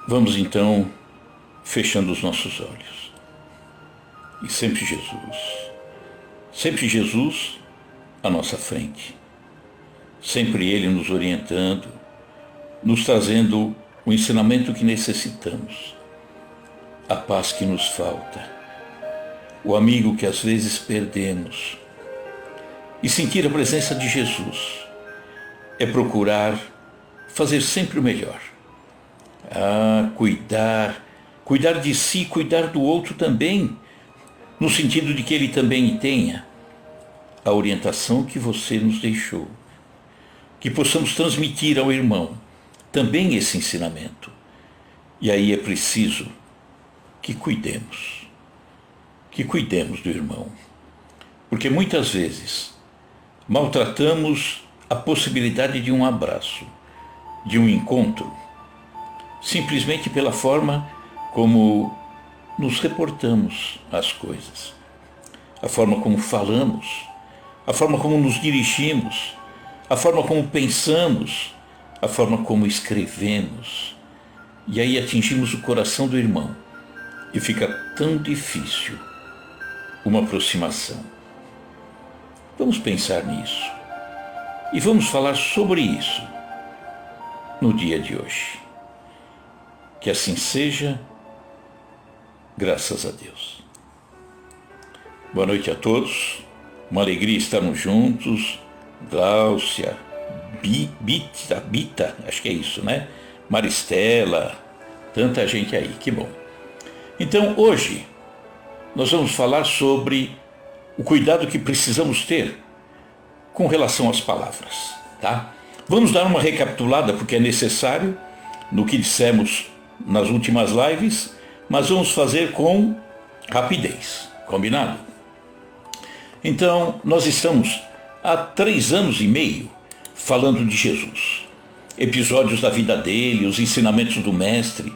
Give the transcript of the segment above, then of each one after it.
Vamos então fechando os nossos olhos. E sempre Jesus à nossa frente. Sempre Ele nos orientando, nos trazendo o ensinamento que necessitamos, a paz que nos falta, o amigo que às vezes perdemos. E sentir a presença de Jesus é procurar fazer sempre o melhor. Cuidar de si, cuidar do outro também, no sentido de que ele também tenha a orientação que você nos deixou. Que possamos transmitir ao irmão também esse ensinamento. E aí é preciso que cuidemos do irmão. Porque muitas vezes maltratamos a possibilidade de um abraço, de um encontro, simplesmente pela forma como nos reportamos às coisas, a forma como falamos, a forma como nos dirigimos, a forma como pensamos, a forma como escrevemos. E aí atingimos o coração do irmão e fica tão difícil uma aproximação. Vamos pensar nisso e vamos falar sobre isso no dia de hoje. Que assim seja, graças a Deus. Boa noite a todos, uma alegria estarmos juntos. Gláucia, Bita, acho que é isso, né? Maristela, tanta gente aí, que bom. Então, hoje, nós vamos falar sobre o cuidado que precisamos ter com relação às palavras, tá? Vamos dar uma recapitulada, porque é necessário, no que dissemos nas últimas lives, mas vamos fazer com rapidez, combinado? Então, nós estamos há 3 anos e meio falando de Jesus. Episódios da vida dele, os ensinamentos do Mestre,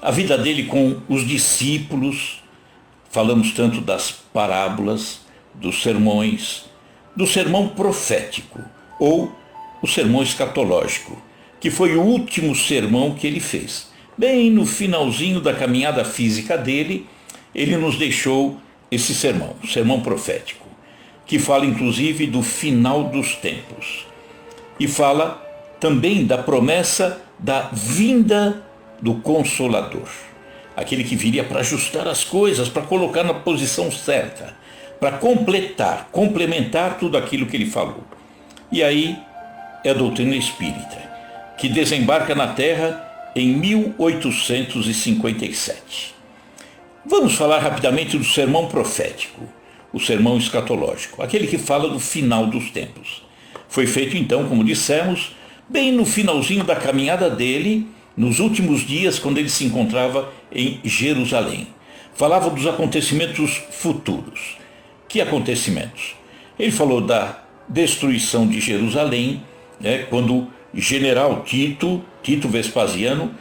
a vida dele com os discípulos. Falamos tanto das parábolas, dos sermões, do sermão profético ou o sermão escatológico, que foi o último sermão que ele fez. Bem no finalzinho da caminhada física dele, ele nos deixou esse sermão, o sermão profético, que fala inclusive do final dos tempos. E fala também da promessa da vinda do Consolador. Aquele que viria para ajustar as coisas, para colocar na posição certa, para complementar tudo aquilo que ele falou. E aí é a doutrina espírita, que desembarca na Terra em 1857. Vamos falar rapidamente do sermão profético, o sermão escatológico, aquele que fala do final dos tempos. Foi feito então, como dissemos, bem no finalzinho da caminhada dele, nos últimos dias, quando ele se encontrava em Jerusalém. Falava dos acontecimentos futuros. Que acontecimentos? Ele falou da destruição de Jerusalém, quando o general Tito Vespasiano,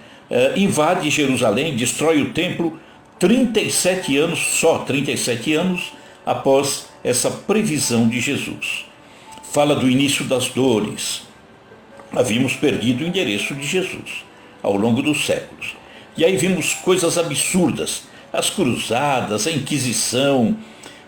invade Jerusalém, destrói o templo 37 anos após essa previsão de Jesus. Fala do início das dores. Havíamos perdido o endereço de Jesus ao longo dos séculos. E aí vimos coisas absurdas, as cruzadas, a Inquisição,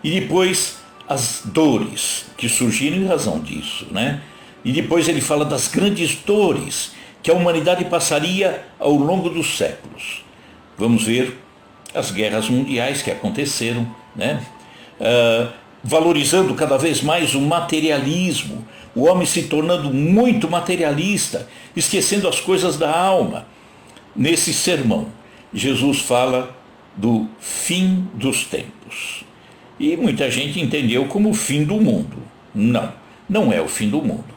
e depois as dores que surgiram em razão disso, né? E depois ele fala das grandes dores que a humanidade passaria ao longo dos séculos. Vamos ver as guerras mundiais que aconteceram, né? Valorizando cada vez mais o materialismo, o homem se tornando muito materialista, esquecendo as coisas da alma. Nesse sermão, Jesus fala do fim dos tempos. E muita gente entendeu como o fim do mundo. Não, não é o fim do mundo.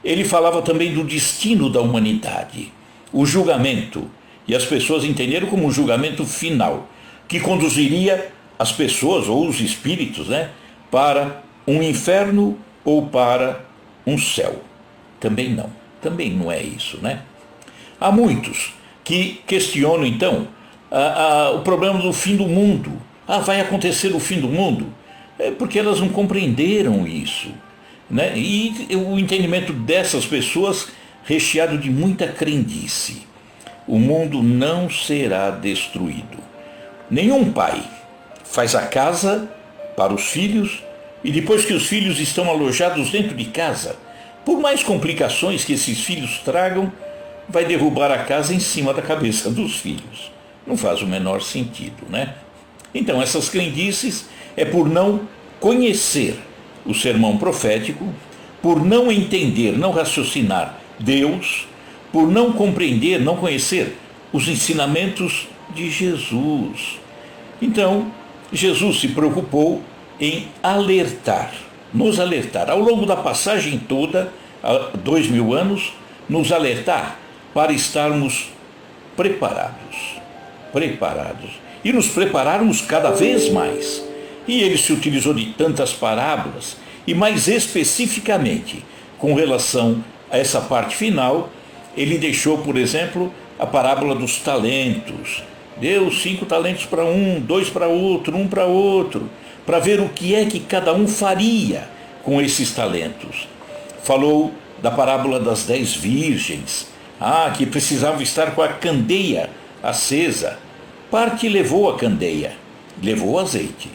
Ele falava também do destino da humanidade, o julgamento, e as pessoas entenderam como um julgamento final, que conduziria as pessoas ou os espíritos, né, para um inferno ou para um céu. Também não é isso, né? Há muitos que questionam então o problema do fim do mundo. Vai acontecer o fim do mundo? É porque elas não compreenderam isso, né? E o entendimento dessas pessoas recheado de muita crendice. o mundo não será destruído. Nenhum pai faz a casa para os filhos e depois que os filhos estão alojados dentro de casa, por mais complicações que esses filhos tragam, vai derrubar a casa em cima da cabeça dos filhos. Não faz o menor sentido, né? Então, essas crendices é por não conhecer o sermão profético, por não entender, não raciocinar Deus, por não compreender, não conhecer os ensinamentos de Jesus. Então, Jesus se preocupou em alertar, nos alertar, ao longo da passagem toda, há 2000 anos, nos alertar para estarmos preparados e nos prepararmos cada vez mais. E ele se utilizou de tantas parábolas, e mais especificamente, com relação a essa parte final, ele deixou, por exemplo, a parábola dos talentos. Deu 5 talentos para um, 2 para outro, 1 para outro, para ver o que é que cada um faria com esses talentos. Falou da parábola das 10 virgens, que precisavam estar com a candeia acesa. Parte levou a candeia, levou o azeite,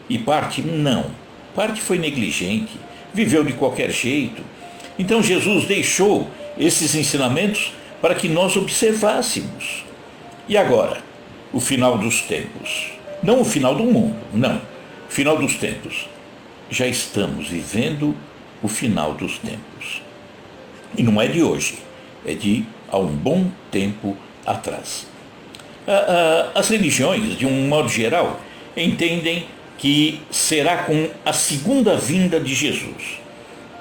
e parte não. Parte foi negligente, viveu de qualquer jeito. Então Jesus deixou esses ensinamentos para que nós observássemos. E agora, o final dos tempos. Não o final do mundo, não. O final dos tempos. Já estamos vivendo o final dos tempos. E não é de hoje, é de há um bom tempo atrás. As religiões, de um modo geral, entendem que será com a segunda vinda de Jesus.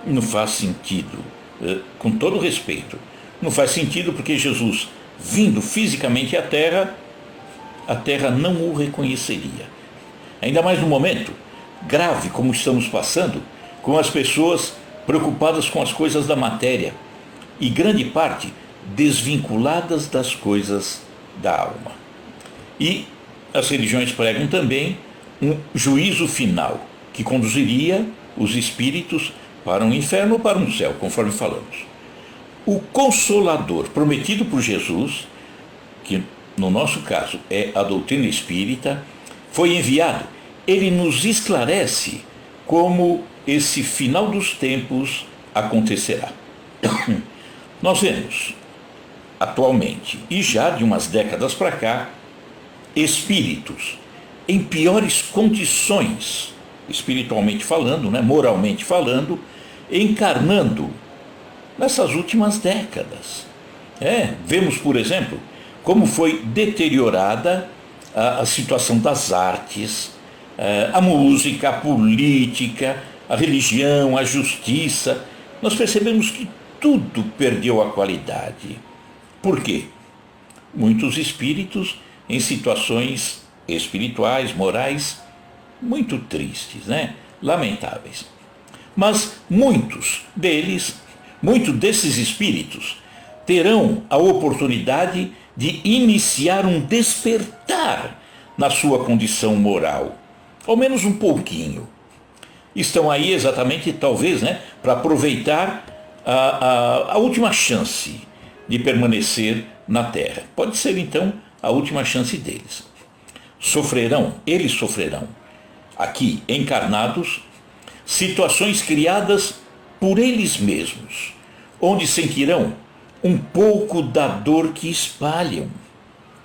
Não faz sentido, com todo respeito, não faz sentido porque Jesus, vindo fisicamente à Terra, a Terra não o reconheceria. Ainda mais no momento grave como estamos passando, com as pessoas preocupadas com as coisas da matéria e grande parte desvinculadas das coisas da alma. E as religiões pregam também um juízo final, que conduziria os espíritos para um inferno ou para um céu, conforme falamos. O Consolador prometido por Jesus, que no nosso caso é a doutrina espírita, foi enviado. Ele nos esclarece como esse final dos tempos acontecerá. Nós vemos, atualmente, e já de umas décadas para cá, espíritos em piores condições, espiritualmente falando, moralmente falando, encarnando nessas últimas décadas. Vemos, por exemplo, como foi deteriorada a situação das artes, a música, a política, a religião, a justiça. Nós percebemos que tudo perdeu a qualidade. Por quê? Muitos espíritos em situações espirituais, morais, muito tristes, lamentáveis. Mas muitos desses espíritos terão a oportunidade de iniciar um despertar na sua condição moral, ao menos um pouquinho. Estão aí exatamente, talvez, para aproveitar a última chance de permanecer na Terra. Pode ser, então, a última chance deles. Eles sofrerão, aqui encarnados, situações criadas por eles mesmos, onde sentirão um pouco da dor que espalham.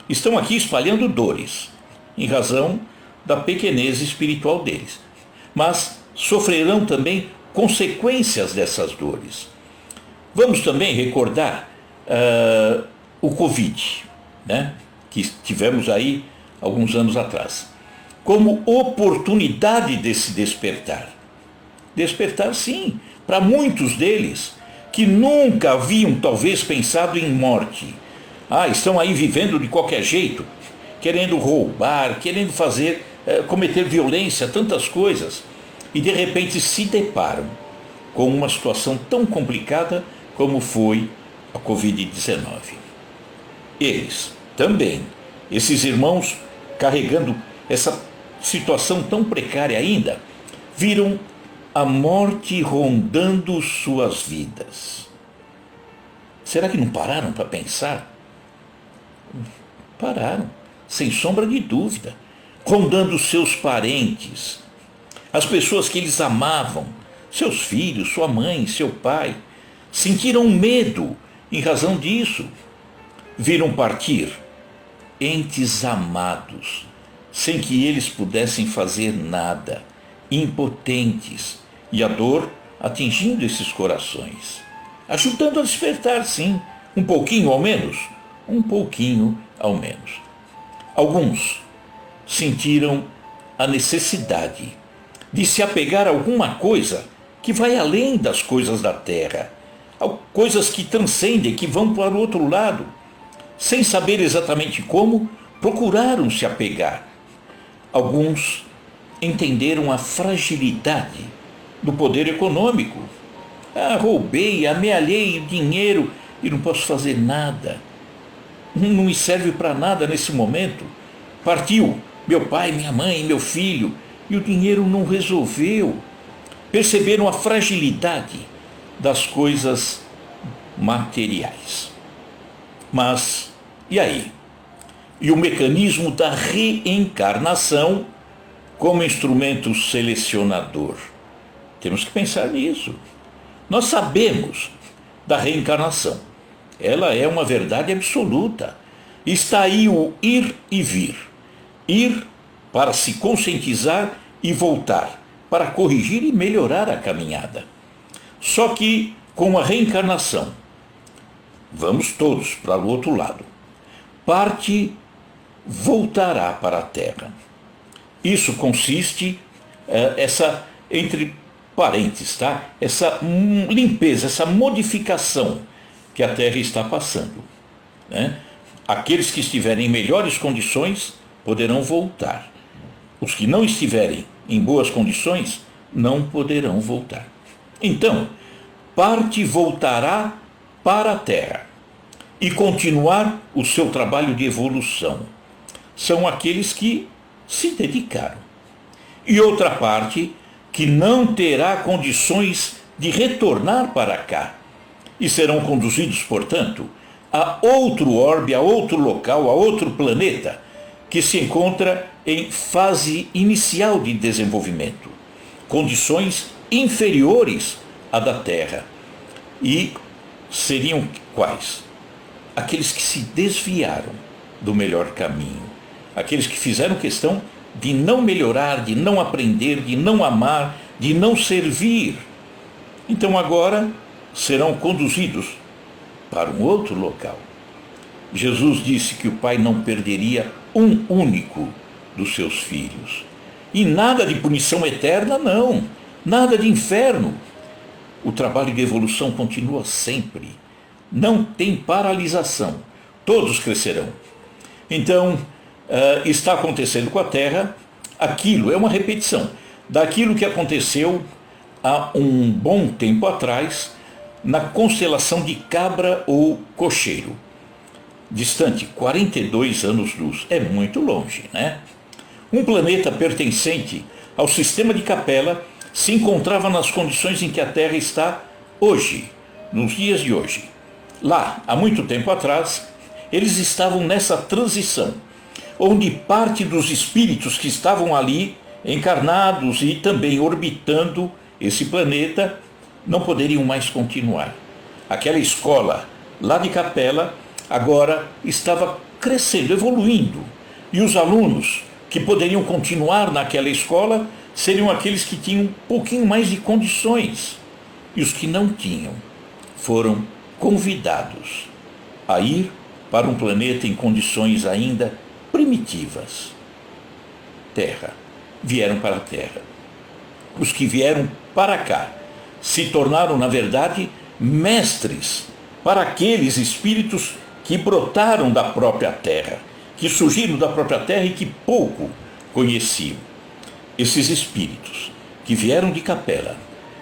Estão aqui espalhando dores, em razão da pequenez espiritual deles, mas sofrerão também consequências dessas dores. Vamos também recordar o Covid, que tivemos aí alguns anos atrás, como oportunidade desse despertar. Despertar, sim, para muitos deles que nunca haviam talvez pensado em morte. Estão aí vivendo de qualquer jeito, querendo roubar, querendo cometer violência, tantas coisas, e de repente se deparam com uma situação tão complicada como foi a Covid-19. Eles também, esses irmãos, carregando essa situação tão precária ainda, viram a morte rondando suas vidas. Será que não pararam para pensar? Pararam, sem sombra de dúvida, rondando seus parentes, as pessoas que eles amavam, seus filhos, sua mãe, seu pai. Sentiram medo em razão disso. Viram partir entes amados, sem que eles pudessem fazer nada, impotentes, e a dor atingindo esses corações, ajudando a despertar, sim, um pouquinho ao menos, um pouquinho ao menos. Alguns sentiram a necessidade de se apegar a alguma coisa que vai além das coisas da terra, coisas que transcendem, que vão para o outro lado. Sem saber exatamente como, procuraram se apegar. Alguns entenderam a fragilidade do poder econômico. Roubei, amealhei dinheiro e não posso fazer nada. Não me serve para nada nesse momento. Partiu meu pai, minha mãe, meu filho, e o dinheiro não resolveu. Perceberam a fragilidade das coisas materiais. Mas, e aí? E o mecanismo da reencarnação como instrumento selecionador? Temos que pensar nisso. Nós sabemos da reencarnação. Ela é uma verdade absoluta. Está aí o ir e vir. Ir para se conscientizar e voltar, para corrigir e melhorar a caminhada. Só que com a reencarnação, vamos todos para o outro lado. Parte voltará para a Terra. Isso consiste, entre parênteses, tá? Essa limpeza, essa modificação que a Terra está passando, né? Aqueles que estiverem em melhores condições poderão voltar. Os que não estiverem em boas condições não poderão voltar. Então, parte voltará para a Terra e continuar o seu trabalho de evolução. São aqueles que se dedicaram. E outra parte que não terá condições de retornar para cá e serão conduzidos, portanto, a outro orbe, a outro local, a outro planeta que se encontra em fase inicial de desenvolvimento, condições inferiores à da Terra. E seriam quais? Aqueles que se desviaram do melhor caminho, aqueles que fizeram questão de não melhorar, de não aprender, de não amar, de não servir. Então agora serão conduzidos para um outro local. Jesus disse que o Pai não perderia um único dos seus filhos. E nada de punição eterna, não. Nada de inferno. O trabalho de evolução continua sempre. Não tem paralisação. Todos crescerão. Então, está acontecendo com a Terra aquilo, é uma repetição daquilo que aconteceu há um bom tempo atrás na constelação de Cabra ou Cocheiro. Distante 42 anos-luz, é muito longe, né? Um planeta pertencente ao sistema de Capela se encontrava nas condições em que a Terra está hoje, nos dias de hoje. Lá, há muito tempo atrás, eles estavam nessa transição, onde parte dos espíritos que estavam ali, encarnados e também orbitando esse planeta, não poderiam mais continuar. Aquela escola lá de Capela agora estava crescendo, evoluindo, e os alunos que poderiam continuar naquela escola seriam aqueles que tinham um pouquinho mais de condições, e os que não tinham foram convidados a ir para um planeta em condições ainda primitivas. Terra. Vieram para a Terra. Os que vieram para cá se tornaram, na verdade, mestres para aqueles espíritos que brotaram da própria Terra, que surgiram da própria Terra e que pouco conheciam. Esses espíritos que vieram de Capela,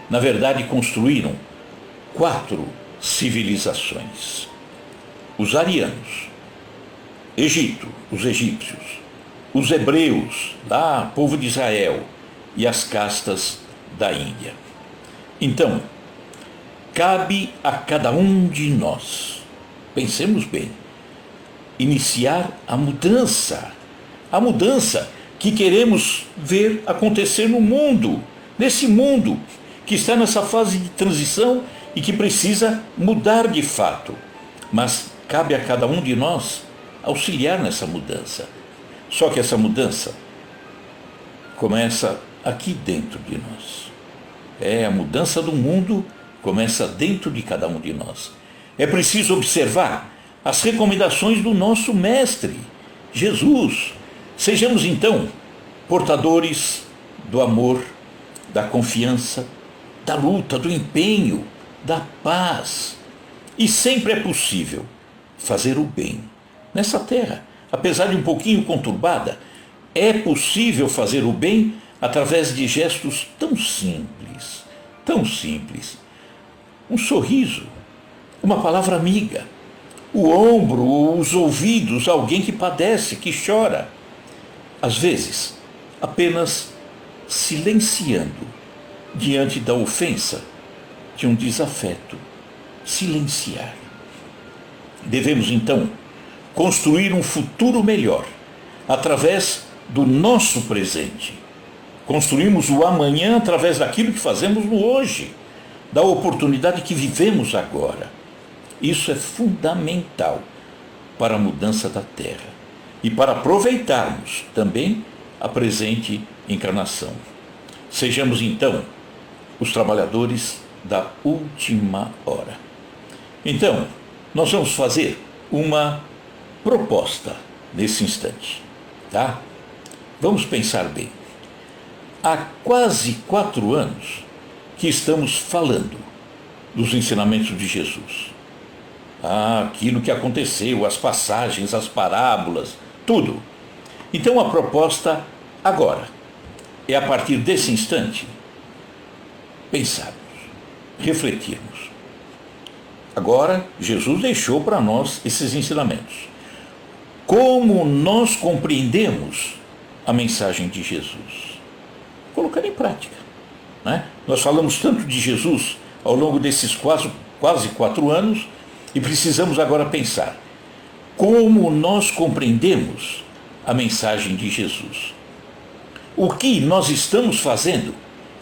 na verdade, construíram 4 civilizações. Os arianos, Egito, os egípcios, os hebreus, lá, povo de Israel, e as castas da Índia. Então, cabe a cada um de nós, pensemos bem, iniciar a mudança que queremos ver acontecer no mundo, nesse mundo que está nessa fase de transição e que precisa mudar de fato. Mas cabe a cada um de nós auxiliar nessa mudança. Só que essa mudança começa aqui dentro de nós. A mudança do mundo começa dentro de cada um de nós. É preciso observar as recomendações do nosso Mestre, Jesus. Sejamos então portadores do amor, da confiança, da luta, do empenho, da paz. E sempre é possível fazer o bem. Nessa terra, apesar de um pouquinho conturbada, é possível fazer o bem através de gestos tão simples, tão simples. Um sorriso, uma palavra amiga, o ombro, os ouvidos, alguém que padece, que chora. Às vezes, apenas silenciando diante da ofensa de um desafeto. Silenciar. Devemos, então, construir um futuro melhor através do nosso presente. Construímos o amanhã através daquilo que fazemos no hoje, da oportunidade que vivemos agora. Isso é fundamental para a mudança da Terra e para aproveitarmos também a presente encarnação. Sejamos, então, os trabalhadores da última hora. Então, nós vamos fazer uma proposta nesse instante, tá? Vamos pensar bem. Há quase 4 anos que estamos falando dos ensinamentos de Jesus. Aquilo que aconteceu, as passagens, as parábolas, tudo. Então a proposta agora é, a partir desse instante, pensarmos, refletirmos. Agora, Jesus deixou para nós esses ensinamentos. Como nós compreendemos a mensagem de Jesus? Colocando em prática, né? Nós falamos tanto de Jesus ao longo desses quase 4 anos e precisamos agora pensar como nós compreendemos a mensagem de Jesus. O que nós estamos fazendo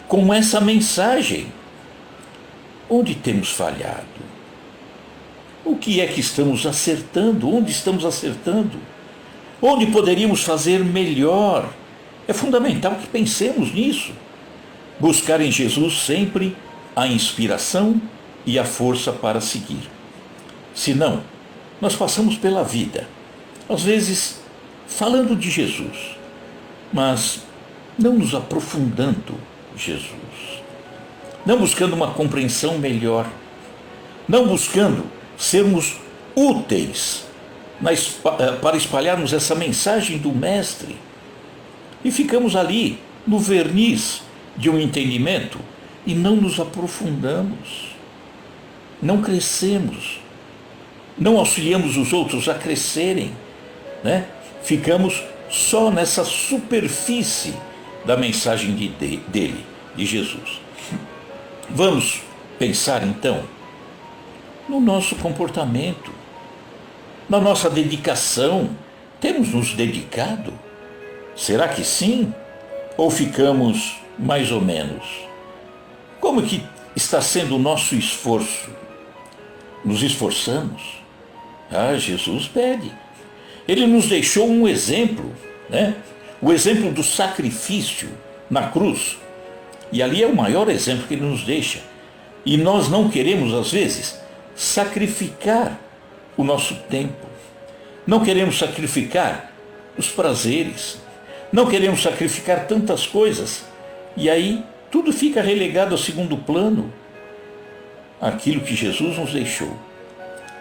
com essa mensagem? Onde temos falhado? O que é que estamos acertando? Onde estamos acertando? Onde poderíamos fazer melhor? É fundamental que pensemos nisso. Buscar em Jesus sempre a inspiração e a força para seguir. Senão, nós passamos pela vida, às vezes falando de Jesus, mas não nos aprofundando Jesus, não buscando uma compreensão melhor, não buscando sermos úteis para espalharmos essa mensagem do Mestre. E ficamos ali, no verniz de um entendimento, e não nos aprofundamos, não crescemos, não auxiliamos os outros a crescerem, né? Ficamos só nessa superfície da mensagem dele, de Jesus. Vamos pensar então no nosso comportamento, na nossa dedicação. Temos nos dedicado? Será que sim? Ou ficamos mais ou menos? Como que está sendo o nosso esforço? Nos esforçamos? Jesus pede. Ele nos deixou um exemplo, né? O exemplo do sacrifício na cruz. E ali é o maior exemplo que ele nos deixa. E nós não queremos, às vezes, sacrificar o nosso tempo. Não queremos sacrificar os prazeres. Não queremos sacrificar tantas coisas. E aí tudo fica relegado ao segundo plano. Aquilo que Jesus nos deixou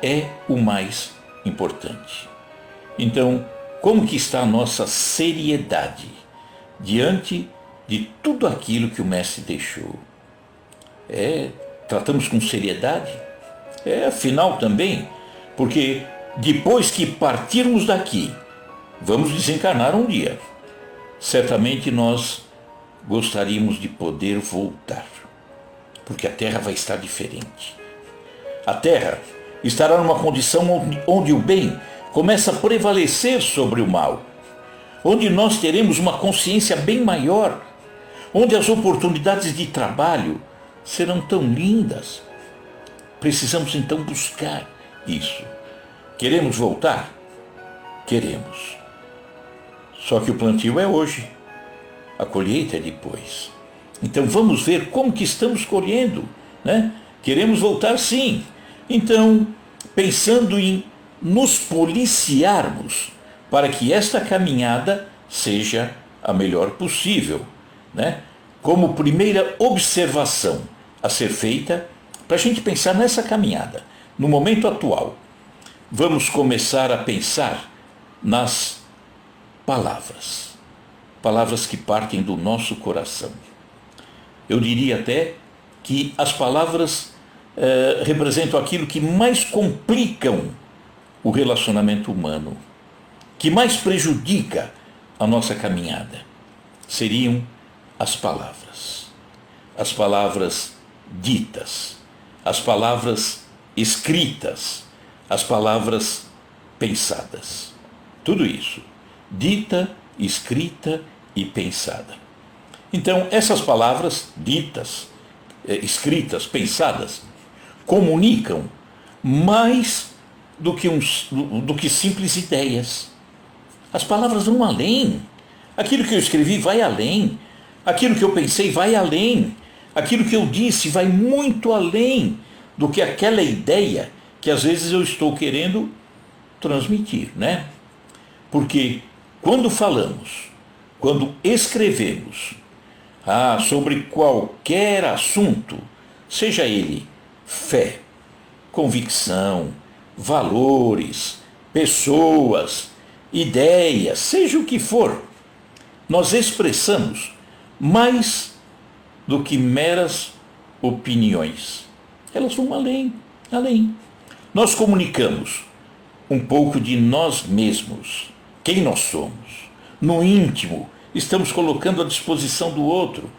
é o mais importante. Então, como que está a nossa seriedade diante de tudo aquilo que o Mestre deixou? Tratamos com seriedade? Afinal também, porque depois que partirmos daqui, vamos desencarnar um dia. Certamente nós gostaríamos de poder voltar, porque a Terra vai estar diferente. A Terra estará numa condição onde o bem começa a prevalecer sobre o mal, onde nós teremos uma consciência bem maior, onde as oportunidades de trabalho serão tão lindas. Precisamos então buscar isso. Queremos voltar? Queremos. Só que o plantio é hoje, a colheita é depois. Então vamos ver como que estamos colhendo, né? Queremos voltar sim. Então, pensando em nos policiarmos para que esta caminhada seja a melhor possível, né? Como primeira observação a ser feita, para a gente pensar nessa caminhada, no momento atual, vamos começar a pensar nas palavras. Palavras que partem do nosso coração. Eu diria até que as palavras representam aquilo que mais complicam o relacionamento humano, que mais prejudica a nossa caminhada. Seriam as palavras ditas, as palavras escritas, as palavras pensadas. Tudo isso, dita, escrita e pensada. Então, essas palavras ditas, escritas, pensadas, comunicam mais do que simples ideias. As palavras vão além. Aquilo que eu escrevi vai além. Aquilo que eu pensei vai além. Aquilo que eu disse vai muito além do que aquela ideia que às vezes eu estou querendo transmitir, né? Porque quando falamos, quando escrevemos sobre qualquer assunto, seja ele fé, convicção, valores, pessoas, ideias, seja o que for, nós expressamos mais do que meras opiniões. Elas vão além, além. Nós comunicamos um pouco de nós mesmos, quem nós somos. No íntimo, estamos colocando à disposição do outro,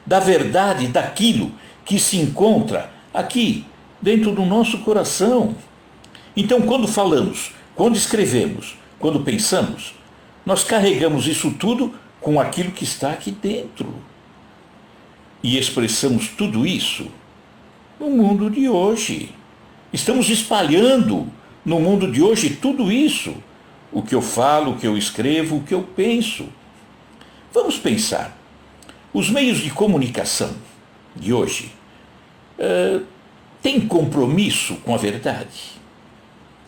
da verdade, daquilo que se encontra aqui, dentro do nosso coração. Então, quando falamos, quando escrevemos, quando pensamos, nós carregamos isso tudo com aquilo que está aqui dentro. E expressamos tudo isso no mundo de hoje. Estamos espalhando no mundo de hoje tudo isso. O que eu falo, o que eu escrevo, o que eu penso. Vamos pensar. Os meios de comunicação de hoje têm compromisso com a verdade?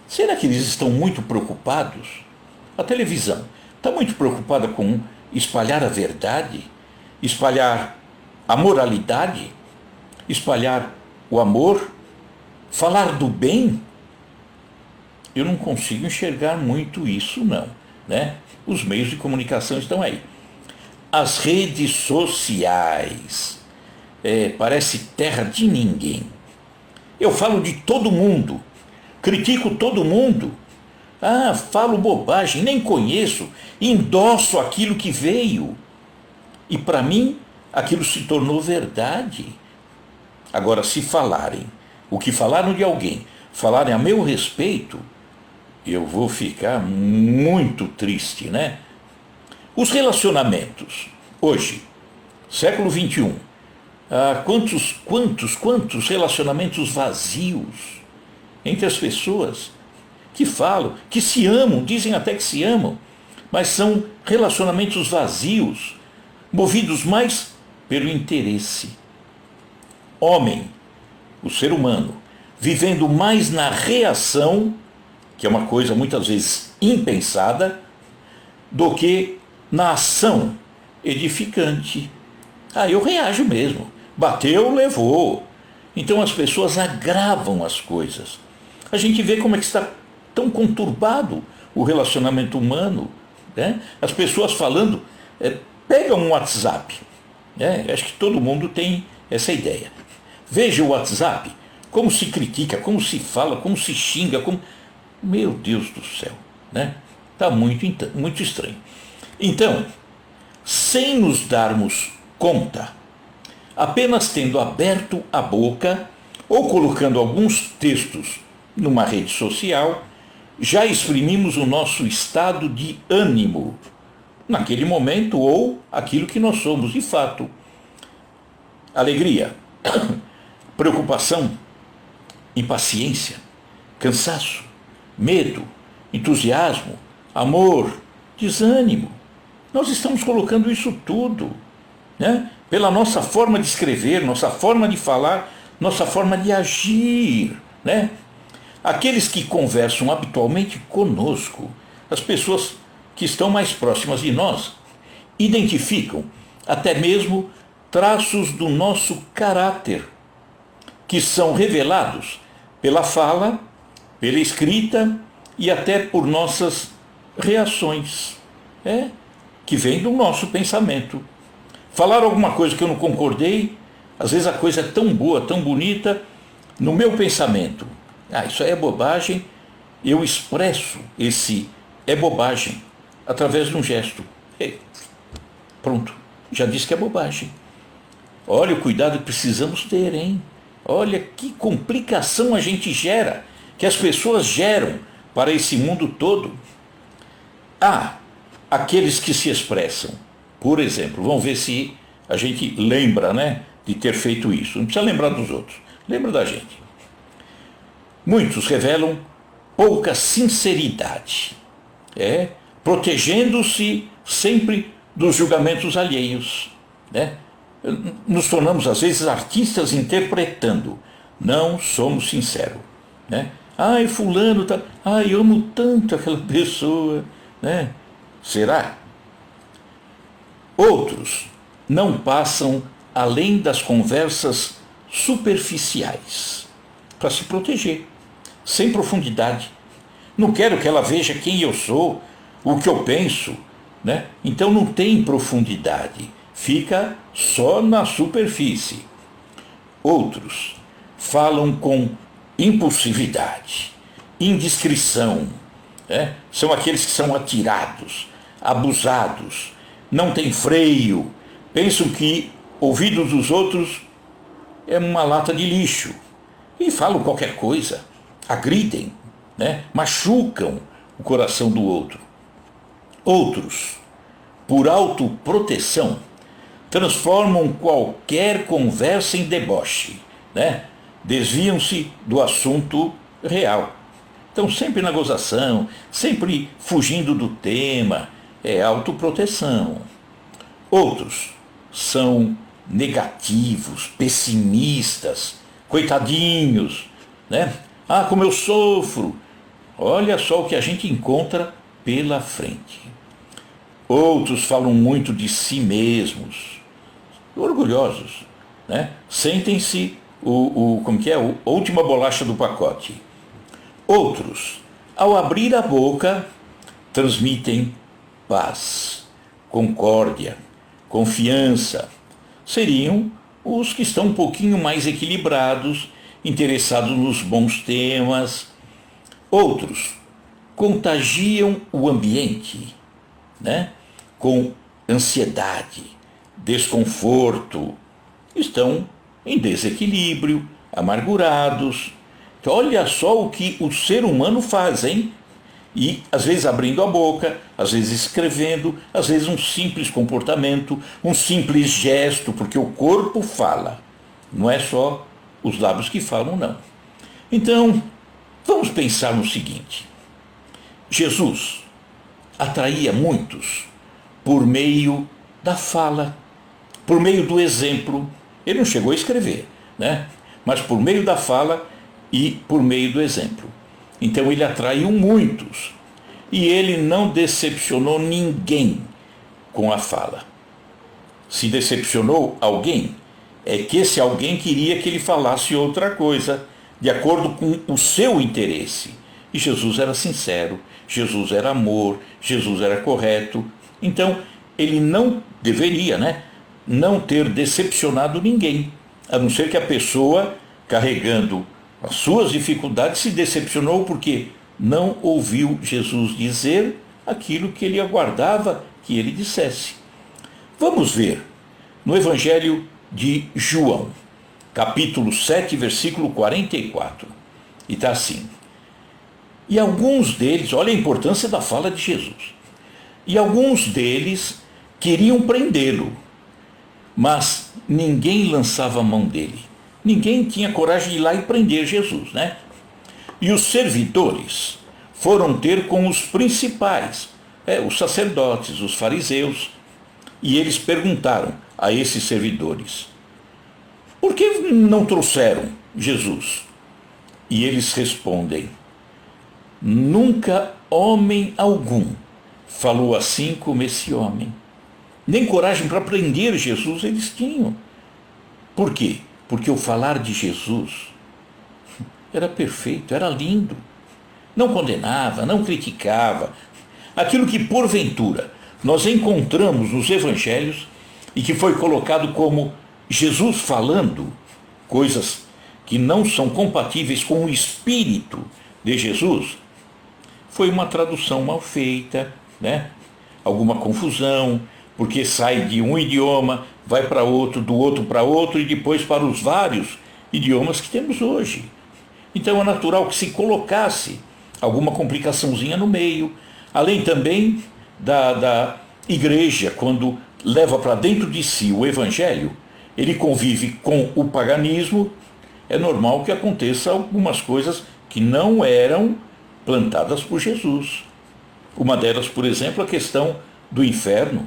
Será que eles estão muito preocupados? A televisão está muito preocupada com espalhar a verdade, espalhar a moralidade, espalhar o amor, falar do bem? Eu não consigo enxergar muito isso, não, né? Os meios de comunicação estão aí. As redes sociais, parece terra de ninguém. Eu falo de todo mundo, critico todo mundo, falo bobagem, nem conheço, endosso aquilo que veio. E para mim, aquilo se tornou verdade. Agora, se falarem o que falaram de alguém, falarem a meu respeito, eu vou ficar muito triste, né? Os relacionamentos, hoje, século XXI, quantos relacionamentos vazios entre as pessoas que falam, que se amam, dizem até que se amam, mas são relacionamentos vazios, movidos mais pelo interesse. Homem, o ser humano, vivendo mais na reação, que é uma coisa muitas vezes impensada, do que na ação edificante. Eu reajo mesmo. Bateu, levou. Então as pessoas agravam as coisas. A gente vê como é que está tão conturbado o relacionamento humano, né? As pessoas falando, pega um WhatsApp, né? Acho que todo mundo tem essa ideia. Veja o WhatsApp, como se critica, como se fala, como se xinga, como... Meu Deus do céu, né? Está muito estranho. Então, sem nos darmos conta, apenas tendo aberto a boca ou colocando alguns textos numa rede social, já exprimimos o nosso estado de ânimo naquele momento ou aquilo que nós somos de fato. Alegria, preocupação, impaciência, cansaço, medo, entusiasmo, amor, desânimo. Nós estamos colocando isso tudo, né? Pela nossa forma de escrever, nossa forma de falar, nossa forma de agir, né? Aqueles que conversam habitualmente conosco, as pessoas que estão mais próximas de nós, identificam até mesmo traços do nosso caráter, que são revelados pela fala, pela escrita e até por nossas reações, que vem do nosso pensamento. Falar alguma coisa que eu não concordei, às vezes a coisa é tão boa, tão bonita, no meu pensamento. Isso aí é bobagem, eu expresso esse é bobagem através de um gesto. Pronto, já disse que é bobagem. Olha o cuidado que precisamos ter, hein? Olha que complicação a gente gera, que as pessoas geram para esse mundo todo. Aqueles que se expressam, por exemplo, vamos ver se a gente lembra, né, de ter feito isso. Não precisa lembrar dos outros, lembra da gente. Muitos revelam pouca sinceridade, protegendo-se sempre dos julgamentos alheios, né? Nos tornamos às vezes artistas interpretando, não somos sinceros, né? Fulano tá, eu amo tanto aquela pessoa, né? Será? Outros não passam além das conversas superficiais para se proteger, sem profundidade. Não quero que ela veja quem eu sou, o que eu penso, né? Então não tem profundidade, fica só na superfície. Outros falam com impulsividade, indiscrição, são aqueles que são atirados, abusados, não têm freio, pensam que ouvidos dos outros é uma lata de lixo e falam qualquer coisa, agridem, machucam o coração do outro. Outros, por autoproteção, transformam qualquer conversa em deboche, desviam-se do assunto real. Estão sempre na gozação, sempre fugindo do tema, autoproteção. Outros são negativos, pessimistas, coitadinhos, como eu sofro. Olha só o que a gente encontra pela frente. Outros falam muito de si mesmos, orgulhosos, Sentem-se a última bolacha do pacote. Outros, ao abrir a boca, transmitem paz, concórdia, confiança. Seriam os que estão um pouquinho mais equilibrados, interessados nos bons temas. Outros contagiam o ambiente, com ansiedade, desconforto, estão em desequilíbrio, amargurados. Então, olha só o que o ser humano faz, hein? E às vezes abrindo a boca, às vezes escrevendo, às vezes um simples comportamento, um simples gesto, porque o corpo fala, não é só os lábios que falam, não. Então, vamos pensar no seguinte: Jesus atraía muitos por meio da fala, por meio do exemplo. Ele não chegou a escrever, mas por meio da fala e por meio do exemplo. Então ele atraiu muitos e ele não decepcionou ninguém com a fala. Se decepcionou alguém, é que esse alguém queria que ele falasse outra coisa, de acordo com o seu interesse. E Jesus era sincero, Jesus era amor, Jesus era correto. Então ele não deveria, não ter decepcionado ninguém, a não ser que a pessoa, carregando as suas dificuldades, se decepcionou porque não ouviu Jesus dizer aquilo que ele aguardava que ele dissesse. Vamos ver no Evangelho de João, capítulo 7, versículo 44. E está assim: E alguns deles, olha a importância da fala de Jesus, e alguns deles queriam prendê-lo, mas ninguém lançava a mão dele. Ninguém tinha coragem de ir lá e prender Jesus, né? E os servidores foram ter com os principais, os sacerdotes, os fariseus, e eles perguntaram a esses servidores: por que não trouxeram Jesus? E eles respondem: nunca homem algum falou assim como esse homem. Nem coragem para prender Jesus eles tinham. Por quê? Porque o falar de Jesus era perfeito, era lindo. Não condenava, não criticava. Aquilo que porventura nós encontramos nos evangelhos e que foi colocado como Jesus falando coisas que não são compatíveis com o espírito de Jesus, foi uma tradução mal feita, né? Alguma confusão, porque sai de um idioma, vai para outro, do outro para outro e depois para os vários idiomas que temos hoje. Então é natural que se colocasse alguma complicaçãozinha no meio, além também da igreja, quando leva para dentro de si o evangelho, ele convive com o paganismo, é normal que aconteça algumas coisas que não eram plantadas por Jesus. Uma delas, por exemplo, a questão do inferno,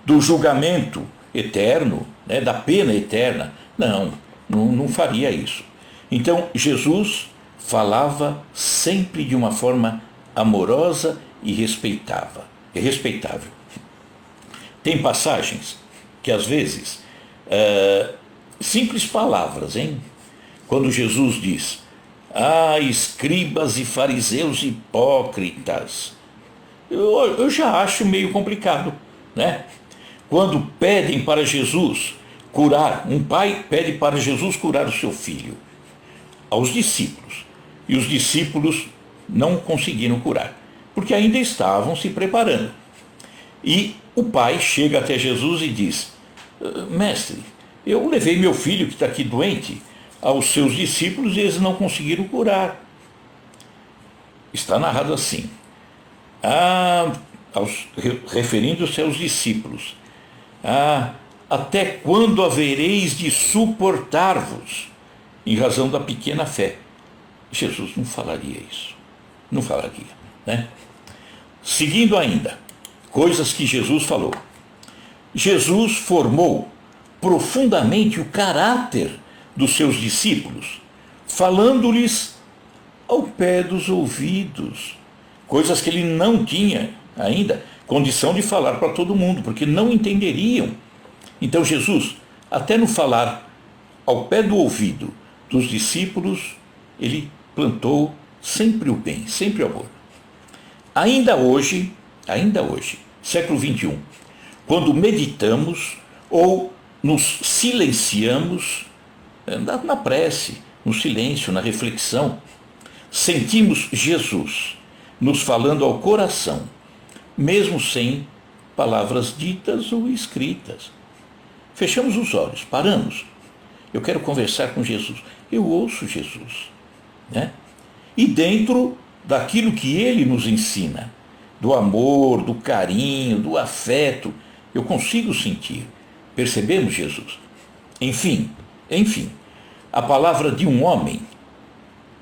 do julgamento eterno, né, da pena eterna. Não faria isso. Então, Jesus falava sempre de uma forma amorosa e respeitável. Tem passagens que, às vezes, simples palavras, hein? Quando Jesus diz: ah, escribas e fariseus hipócritas, eu já acho meio complicado, né? Quando pedem para Jesus curar, um pai pede para Jesus curar o seu filho, aos discípulos, e os discípulos não conseguiram curar, porque ainda estavam se preparando. E o pai chega até Jesus e diz: mestre, eu levei meu filho que está aqui doente aos seus discípulos e eles não conseguiram curar. Está narrado assim: referindo-se aos discípulos, até quando havereis de suportar-vos em razão da pequena fé? Jesus não falaria isso, não falaria, né? Seguindo ainda, coisas que Jesus falou. Jesus formou profundamente o caráter dos seus discípulos, falando-lhes ao pé dos ouvidos, coisas que ele não tinha ainda condição de falar para todo mundo, porque não entenderiam. Então Jesus, até no falar ao pé do ouvido dos discípulos, ele plantou sempre o bem, sempre o amor. Ainda hoje, século XXI, quando meditamos ou nos silenciamos, na prece, no silêncio, na reflexão, sentimos Jesus nos falando ao coração, mesmo sem palavras ditas ou escritas. Fechamos os olhos, paramos. Eu quero conversar com Jesus. Eu ouço Jesus, né? E dentro daquilo que ele nos ensina, do amor, do carinho, do afeto, eu consigo sentir. Percebemos Jesus? Enfim, a palavra de um homem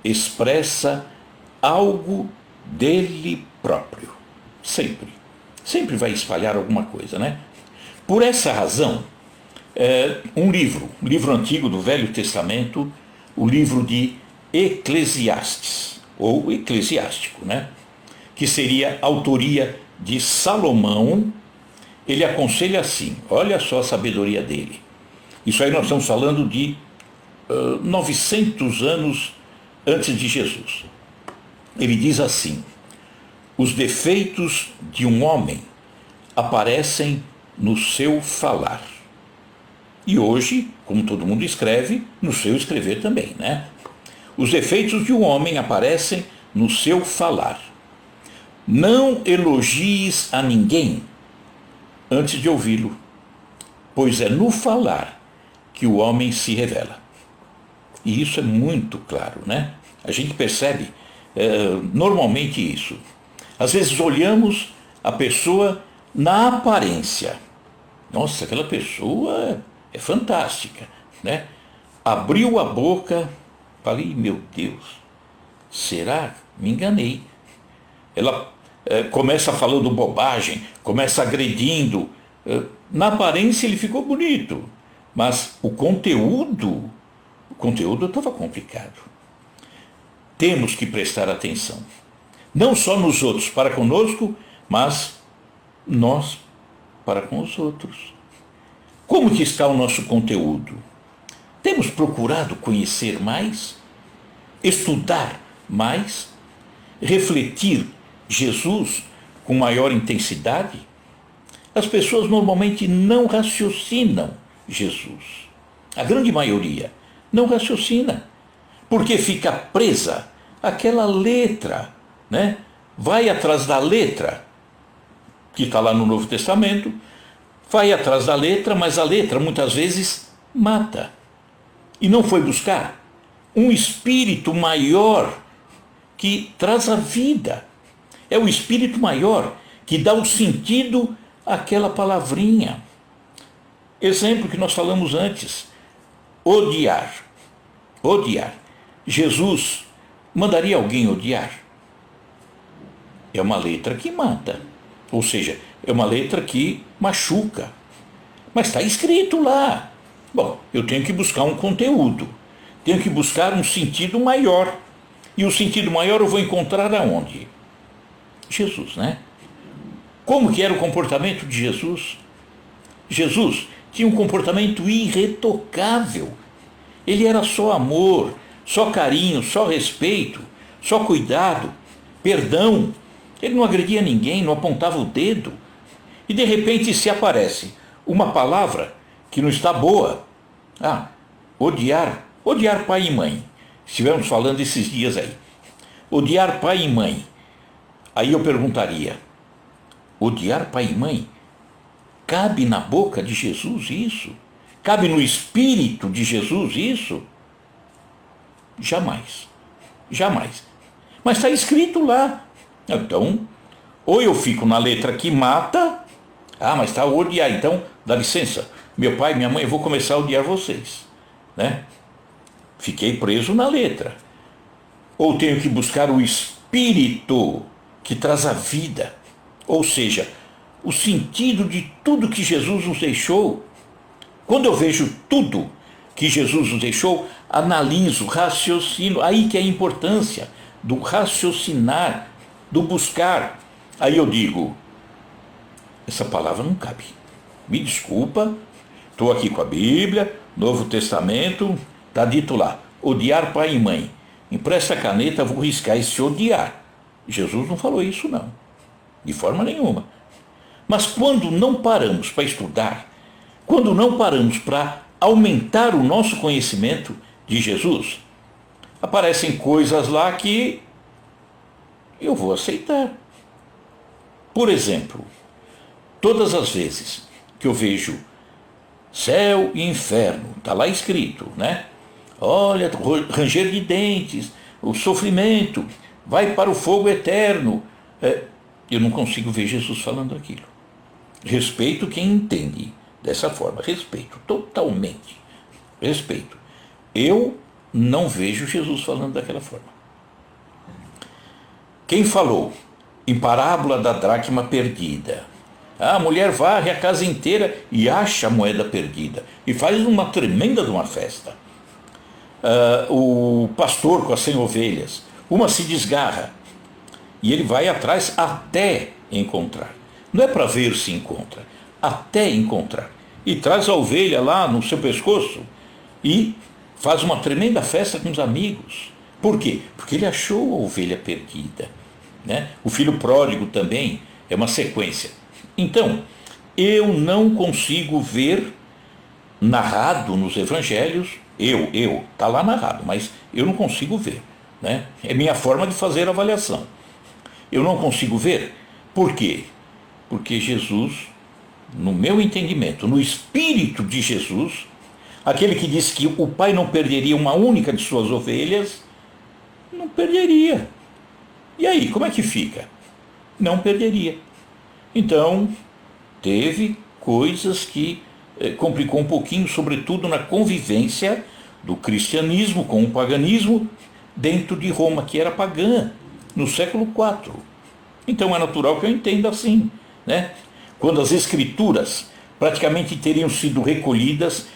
expressa algo dele próprio. Sempre vai espalhar alguma coisa, né? Por essa razão, um livro antigo do Velho Testamento, o livro de Eclesiastes, ou Eclesiástico, né? Que seria a autoria de Salomão, ele aconselha assim, olha só a sabedoria dele. Isso aí nós estamos falando de 900 anos antes de Jesus. Ele diz assim: os defeitos de um homem aparecem no seu falar. E hoje, como todo mundo escreve, no seu escrever também, né? Os defeitos de um homem aparecem no seu falar. Não elogies a ninguém antes de ouvi-lo, pois é no falar que o homem se revela. E isso é muito claro, né? A gente percebe normalmente isso. Às vezes olhamos a pessoa na aparência. Nossa, aquela pessoa é fantástica, né? Abriu a boca, falei, meu Deus, será? Me enganei. Ela começa falando bobagem, começa agredindo. Na aparência ele ficou bonito, mas o conteúdo estava complicado. Temos que prestar atenção, não só nos outros para conosco, mas nós para com os outros. Como que está o nosso conteúdo? Temos procurado conhecer mais, estudar mais, refletir Jesus com maior intensidade? As pessoas normalmente não raciocinam Jesus. A grande maioria não raciocina, porque fica presa àquela letra, né? Vai atrás da letra, que está lá no Novo Testamento, vai atrás da letra, mas a letra muitas vezes mata. E não foi buscar um espírito maior que traz a vida. É o espírito maior que dá o sentido àquela palavrinha. Exemplo que nós falamos antes, odiar. Odiar. Jesus mandaria alguém odiar? É uma letra que mata. Ou seja, é uma letra que machuca. Mas está escrito lá. Bom, eu tenho que buscar um conteúdo. Tenho que buscar um sentido maior. E o sentido maior eu vou encontrar aonde? Jesus, né? Como que era o comportamento de Jesus? Jesus tinha um comportamento irretocável. Ele era só amor, só carinho, só respeito, só cuidado, perdão. Ele não agredia ninguém, não apontava o dedo. E de repente se aparece uma palavra que não está boa. Odiar. Odiar pai e mãe. Estivemos falando esses dias aí. Odiar pai e mãe. Aí eu perguntaria, odiar pai e mãe? Cabe na boca de Jesus isso? Cabe no espírito de Jesus isso? Jamais. Jamais. Mas está escrito lá. Então, ou eu fico na letra que mata, mas está odiar, então, dá licença, meu pai, minha mãe, eu vou começar a odiar vocês, né? Fiquei preso na letra. Ou tenho que buscar o espírito que traz a vida, ou seja, o sentido de tudo que Jesus nos deixou. Quando eu vejo tudo que Jesus nos deixou, analiso, raciocino, aí que é a importância do raciocinar, do buscar. Aí eu digo, essa palavra não cabe. Me desculpa, estou aqui com a Bíblia, Novo Testamento, está dito lá, odiar pai e mãe. Empresta a caneta, vou riscar esse odiar. Jesus não falou isso não, de forma nenhuma. Mas quando não paramos para estudar, quando não paramos para aumentar o nosso conhecimento de Jesus, aparecem coisas lá que eu vou aceitar. Por exemplo, todas as vezes que eu vejo céu e inferno, está lá escrito, né? Olha, ranger de dentes, o sofrimento, vai para o fogo eterno. Eu não consigo ver Jesus falando aquilo. Respeito quem entende dessa forma, respeito totalmente, respeito. Eu não vejo Jesus falando daquela forma. Quem falou em parábola da dracma perdida? A mulher varre a casa inteira e acha a moeda perdida e faz uma tremenda de uma festa. O pastor com as 100 ovelhas, uma se desgarra e ele vai atrás até encontrar. Não é para ver se encontra, até encontrar. E traz a ovelha lá no seu pescoço e faz uma tremenda festa com os amigos. Por quê? Porque ele achou a ovelha perdida, né? O filho pródigo também é uma sequência. Então, eu não consigo ver narrado nos evangelhos, está lá narrado, mas eu não consigo ver, né? É minha forma de fazer avaliação. Eu não consigo ver. Por quê? Porque Jesus, no meu entendimento, no espírito de Jesus, aquele que disse que o pai não perderia uma única de suas ovelhas, não perderia. E aí, como é que fica? Não perderia. Então, teve coisas que complicou um pouquinho, sobretudo na convivência do cristianismo com o paganismo dentro de Roma, que era pagã, no século IV. Então é natural que eu entenda assim, né? Quando as escrituras praticamente teriam sido recolhidas,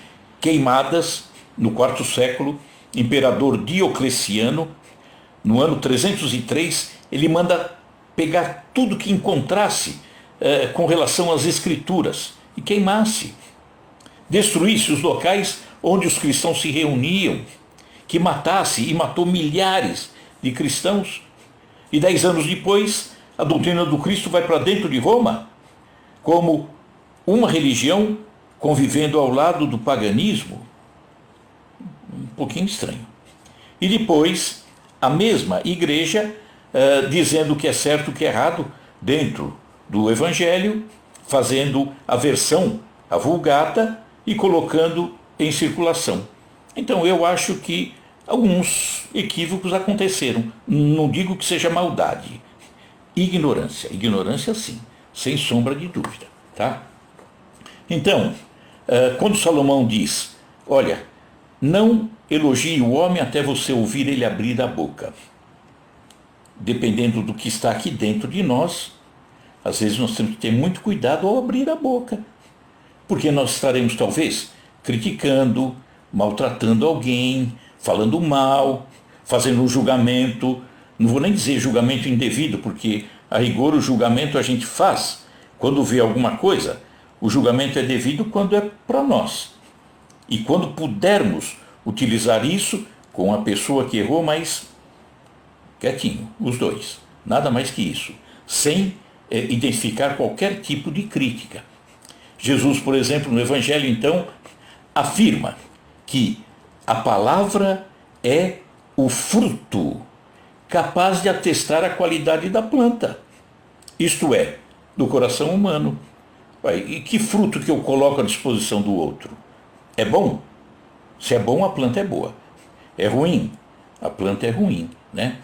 queimadas no quarto século, imperador Diocleciano, no ano 303, ele manda pegar tudo que encontrasse com relação às escrituras e queimasse. Destruísse os locais onde os cristãos se reuniam, que matasse e matou milhares de cristãos. E 10 anos depois, a doutrina do Cristo vai para dentro de Roma como uma religião convivendo ao lado do paganismo. Um pouquinho estranho. E depois, a mesma igreja dizendo o que é certo e o que é errado dentro do Evangelho, fazendo a versão, a Vulgata, e colocando em circulação. Então eu acho que alguns equívocos aconteceram. Não digo que seja maldade. Ignorância. Ignorância sim, sem sombra de dúvida. Tá? Então, quando Salomão diz, olha, não elogie o homem até você ouvir ele abrir a boca. Dependendo do que está aqui dentro de nós, às vezes nós temos que ter muito cuidado ao abrir a boca. Porque nós estaremos, talvez, criticando, maltratando alguém, falando mal, fazendo um julgamento. Não vou nem dizer julgamento indevido, porque a rigor o julgamento a gente faz quando vê alguma coisa. O julgamento é devido quando é para nós. E quando pudermos utilizar isso com a pessoa que errou, mas quietinho, os dois. Nada mais que isso. Sem identificar qualquer tipo de crítica. Jesus, por exemplo, no Evangelho, então, afirma que a palavra é o fruto capaz de atestar a qualidade da planta. Isto é, do coração humano. E que fruto que eu coloco à disposição do outro? É bom? Se é bom, a planta é boa. É ruim? A planta é ruim, né?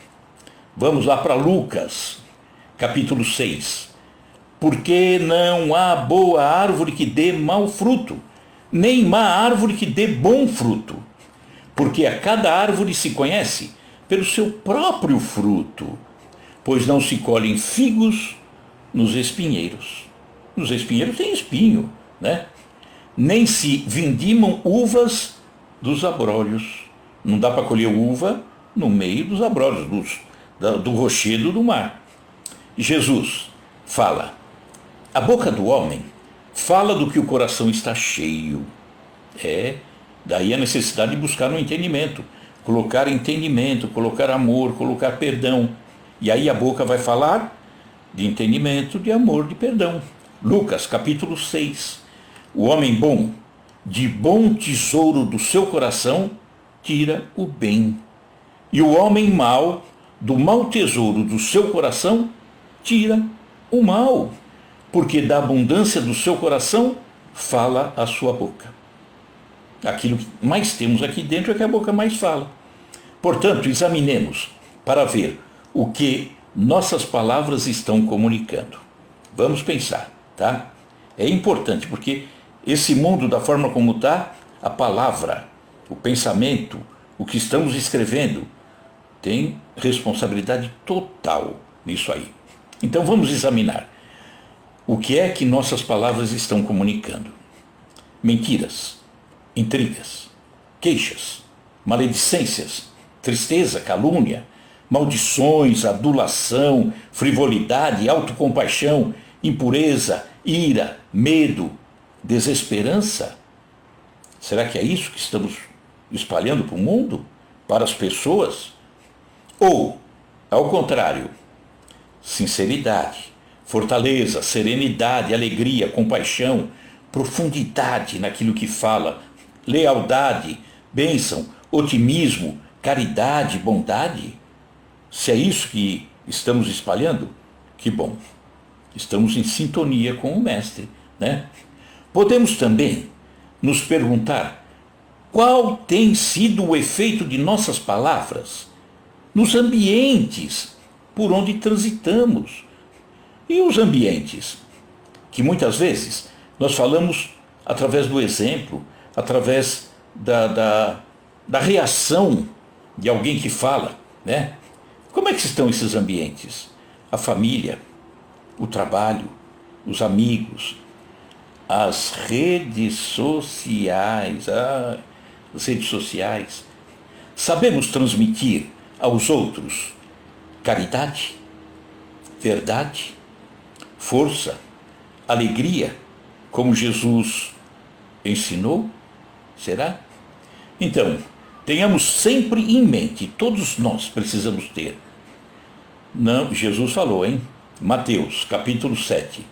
Vamos lá para Lucas, capítulo 6. Porque não há boa árvore que dê mau fruto, nem má árvore que dê bom fruto. Porque a cada árvore se conhece pelo seu próprio fruto, pois não se colhem figos nos espinheiros. Nos espinheiros tem espinho, né? Nem se vindimam uvas dos abrolhos. Não dá para colher uva no meio dos abrolhos, do rochedo do mar. Jesus fala, a boca do homem fala do que o coração está cheio. Daí a necessidade de buscar um entendimento, colocar entendimento, colocar amor, colocar perdão. E aí a boca vai falar de entendimento, de amor, de perdão. Lucas, capítulo 6. O homem bom, de bom tesouro do seu coração, tira o bem. E o homem mau, do mau tesouro do seu coração, tira o mal. Porque da abundância do seu coração, fala a sua boca. Aquilo que mais temos aqui dentro é que a boca mais fala. Portanto, examinemos para ver o que nossas palavras estão comunicando. Vamos pensar, tá? É importante, porque esse mundo, da forma como está, a palavra, o pensamento, o que estamos escrevendo, tem responsabilidade total nisso aí. Então vamos examinar. O que é que nossas palavras estão comunicando? Mentiras, intrigas, queixas, maledicências, tristeza, calúnia, maldições, adulação, frivolidade, autocompaixão, impureza, ira, medo, desesperança. Será que é isso que estamos espalhando para o mundo? Para as pessoas? Ou, ao contrário, sinceridade, fortaleza, serenidade, alegria, compaixão, profundidade naquilo que fala, lealdade, bênção, otimismo, caridade, bondade? Se é isso que estamos espalhando, que bom. Estamos em sintonia com o Mestre, né? Podemos também nos perguntar qual tem sido o efeito de nossas palavras nos ambientes por onde transitamos. E os ambientes, que muitas vezes nós falamos através do exemplo, através da reação de alguém que fala, né? Como é que estão esses ambientes? A família, o trabalho, os amigos, as redes sociais, as redes sociais. Sabemos transmitir aos outros caridade, verdade, força, alegria, como Jesus ensinou? Será? Então, tenhamos sempre em mente, todos nós precisamos ter. Não, Jesus falou, hein? Mateus, capítulo 7.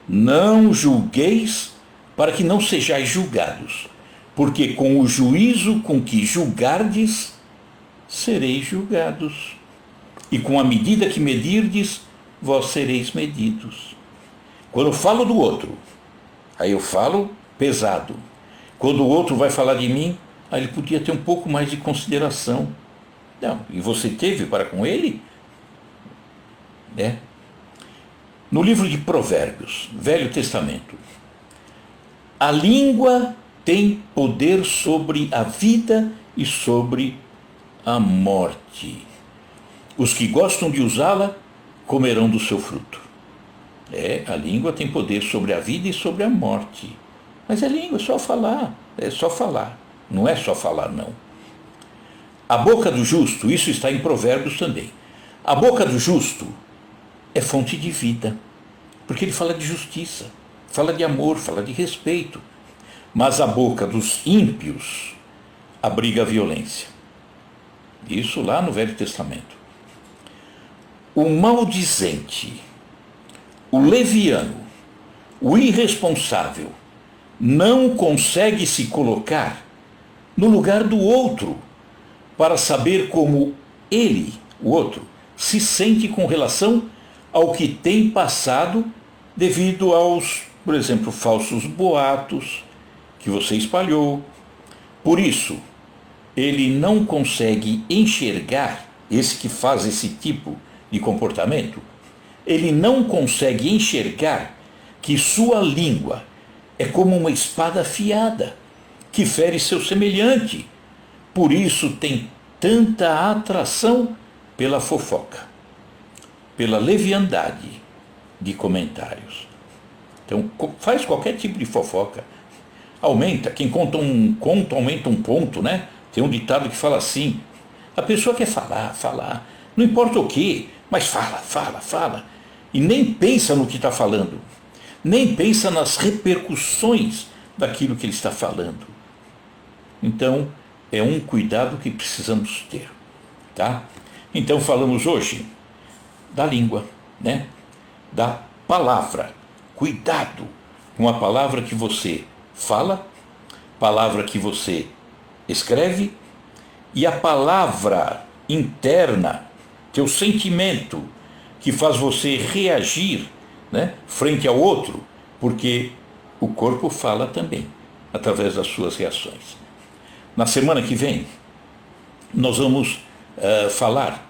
Não julgueis para que não sejais julgados, porque com o juízo com que julgardes, sereis julgados. E com a medida que medirdes, vós sereis medidos. Quando eu falo do outro, aí eu falo pesado. Quando o outro vai falar de mim, aí ele podia ter um pouco mais de consideração. Não, e você teve para com ele? No livro de Provérbios, Velho Testamento, a língua tem poder sobre a vida e sobre a morte. Os que gostam de usá-la comerão do seu fruto. A língua tem poder sobre a vida e sobre a morte. Mas a língua é só falar, não é só falar, não. A boca do justo, isso está em Provérbios também. A boca do justo é fonte de vida, porque ele fala de justiça, fala de amor, fala de respeito. Mas a boca dos ímpios abriga a violência. Isso lá no Velho Testamento. O maldizente, o leviano, o irresponsável, não consegue se colocar no lugar do outro para saber como ele, o outro, se sente com relação ao que tem passado devido aos, por exemplo, falsos boatos que você espalhou. Por isso, ele não consegue enxergar, esse que faz esse tipo de comportamento, ele não consegue enxergar que sua língua é como uma espada afiada que fere seu semelhante. Por isso tem tanta atração pela fofoca, pela leviandade de comentários. Então, faz qualquer tipo de fofoca. Aumenta, quem conta um conto aumenta um ponto, né? Tem um ditado que fala assim, a pessoa quer falar, não importa o que, mas fala, e nem pensa no que está falando, nem pensa nas repercussões daquilo que ele está falando. Então, é um cuidado que precisamos ter, tá? Então, falamos hoje da língua, né? Da palavra. Cuidado com a palavra que você fala, palavra que você escreve e a palavra interna, teu sentimento que faz você reagir, né, frente ao outro, porque o corpo fala também, através das suas reações. Na semana que vem, nós vamos falar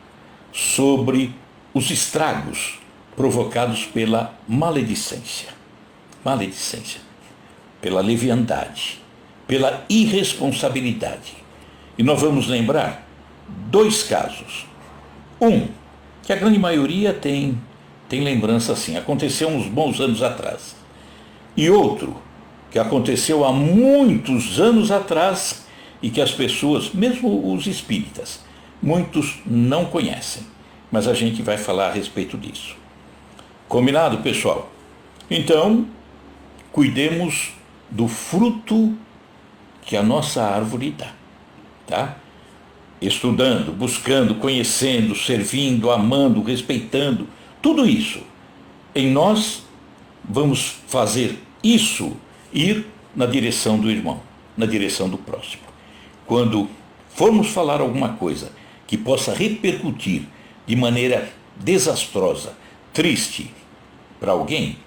sobre os estragos provocados pela maledicência, pela leviandade, pela irresponsabilidade. E nós vamos lembrar 2 casos. Um, que a grande maioria tem lembrança assim, aconteceu uns bons anos atrás. E outro, que aconteceu há muitos anos atrás e que as pessoas, mesmo os espíritas, muitos não conhecem. Mas a gente vai falar a respeito disso. Combinado, pessoal? Então, cuidemos do fruto que a nossa árvore dá, tá? Estudando, buscando, conhecendo, servindo, amando, respeitando, tudo isso. Em nós, vamos fazer isso ir na direção do irmão, na direção do próximo. Quando formos falar alguma coisa que possa repercutir de maneira desastrosa, triste, para alguém,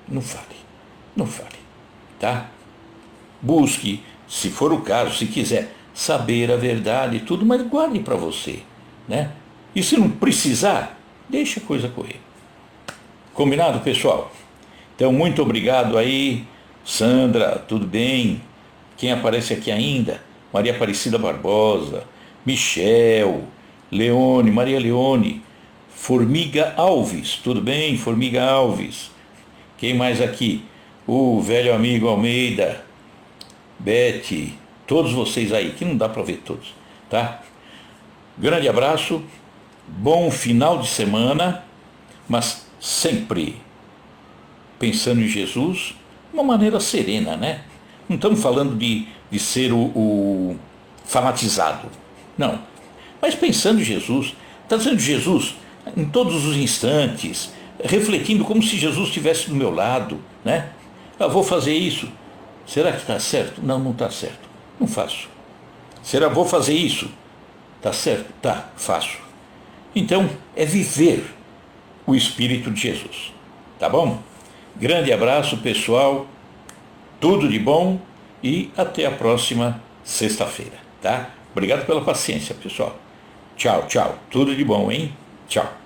não fale, tá? Busque, se for o caso, se quiser, saber a verdade e tudo, mas guarde para você, né? E se não precisar, deixa a coisa correr. Combinado, pessoal? Então, muito obrigado aí. Sandra, tudo bem? Quem aparece aqui ainda? Maria Aparecida Barbosa, Michel, Leone, Maria Leone, Formiga Alves, tudo bem? Formiga Alves. Quem mais aqui? O velho amigo Almeida, Bete, todos vocês aí, que não dá para ver todos, tá? Grande abraço, bom final de semana, mas sempre pensando em Jesus, de uma maneira serena, né? Não estamos falando de ser o fanatizado, não. Mas pensando em Jesus, está dizendo Jesus em todos os instantes, refletindo como se Jesus estivesse do meu lado, né? Eu vou fazer isso. Será que está certo? Não, não está certo. Não faço. Será que vou fazer isso? Está certo? Tá, faço. Então, é viver o Espírito de Jesus. Tá bom? Grande abraço, pessoal. Tudo de bom e até a próxima sexta-feira, tá? Obrigado pela paciência, pessoal. Tchau, tchau. Tudo de bom, hein? Tchau.